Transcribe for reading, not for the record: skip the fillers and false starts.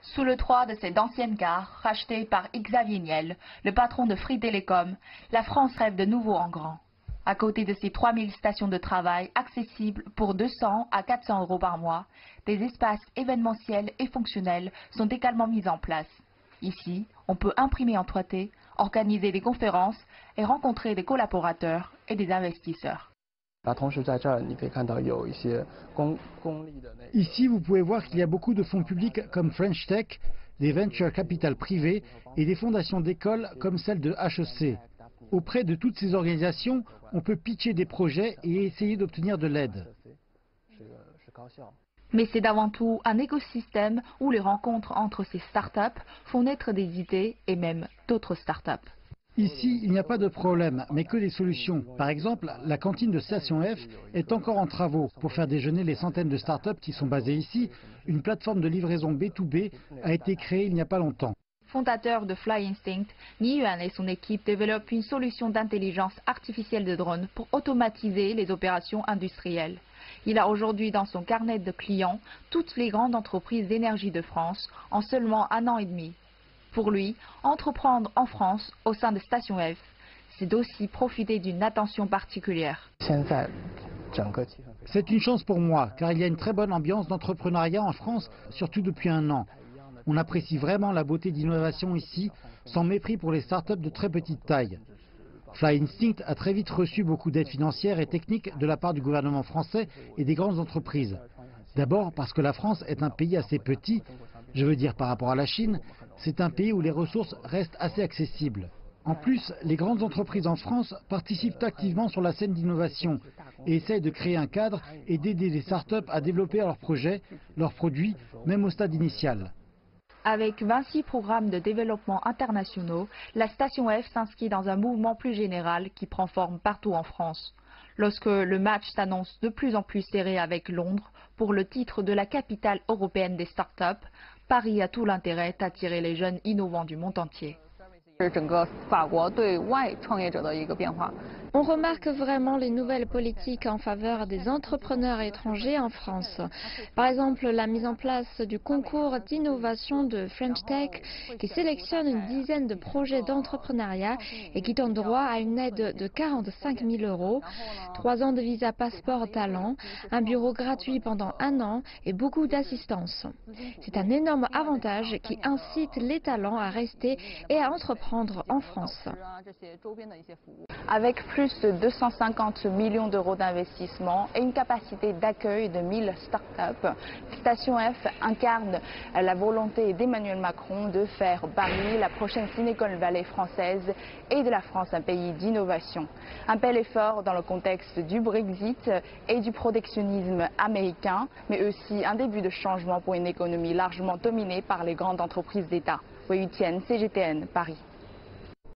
Sous le toit de cette ancienne gare, rachetée par Xavier Niel, le patron de Free Telecom, la France rêve de nouveau en grand. À côté de ses 3000 stations de travail accessibles pour 200 à 400 euros par mois, des espaces événementiels et fonctionnels sont également mis en place. Ici, on peut imprimer en 3D, organiser des conférences et rencontrer des collaborateurs et des investisseurs. Ici, vous pouvez voir qu'il y a beaucoup de fonds publics comme French Tech, des venture capital privés et des fondations d'écoles comme celle de HEC. Auprès de toutes ces organisations, on peut pitcher des projets et essayer d'obtenir de l'aide. Mais c'est avant tout un écosystème où les rencontres entre ces startups font naître des idées et même d'autres startups. Ici, il n'y a pas de problème, mais que des solutions. Par exemple, la cantine de Station F est encore en travaux. Pour faire déjeuner les centaines de startups qui sont basées ici, une plateforme de livraison B2B a été créée il n'y a pas longtemps. Fondateur de Fly Instinct, Ni Yuan et son équipe développent une solution d'intelligence artificielle de drone pour automatiser les opérations industrielles. Il a aujourd'hui dans son carnet de clients toutes les grandes entreprises d'énergie de France en seulement 1 an et demi. Pour lui, entreprendre en France au sein de Station F, c'est aussi profiter d'une attention particulière. C'est une chance pour moi, car il y a une très bonne ambiance d'entrepreneuriat en France, surtout depuis 1 an. On apprécie vraiment la beauté d'innovation ici, sans mépris pour les startups de très petite taille. Fly Instinct a très vite reçu beaucoup d'aides financières et techniques de la part du gouvernement français et des grandes entreprises. D'abord parce que la France est un pays assez petit, je veux dire par rapport à la Chine, c'est un pays où les ressources restent assez accessibles. En plus, les grandes entreprises en France participent activement sur la scène d'innovation et essayent de créer un cadre et d'aider les startups à développer leurs projets, leurs produits, même au stade initial. Avec 26 programmes de développement internationaux, la Station F s'inscrit dans un mouvement plus général qui prend forme partout en France. Lorsque le match s'annonce de plus en plus serré avec Londres pour le titre de la capitale européenne des startups, Paris a tout l'intérêt d'attirer les jeunes innovants du monde entier. On remarque vraiment les nouvelles politiques en faveur des entrepreneurs étrangers en France. Par exemple, la mise en place du concours d'innovation de French Tech qui sélectionne une dizaine de projets d'entrepreneuriat et qui donne droit à une aide de 45 000 €, 3 ans de visa passeport talent, un bureau gratuit pendant 1 an et beaucoup d'assistance. C'est un énorme avantage qui incite les talents à rester et à entreprendre en France. Avec plus de 250 millions d'euros d'investissement et une capacité d'accueil de 1000 startups, Station F incarne la volonté d'Emmanuel Macron de faire Paris la prochaine Silicon Valley française et de la France un pays d'innovation. Un bel effort dans le contexte du Brexit et du protectionnisme américain, mais aussi un début de changement pour une économie largement dominée par les grandes entreprises d'État. Wei Yutian, CGTN, Paris.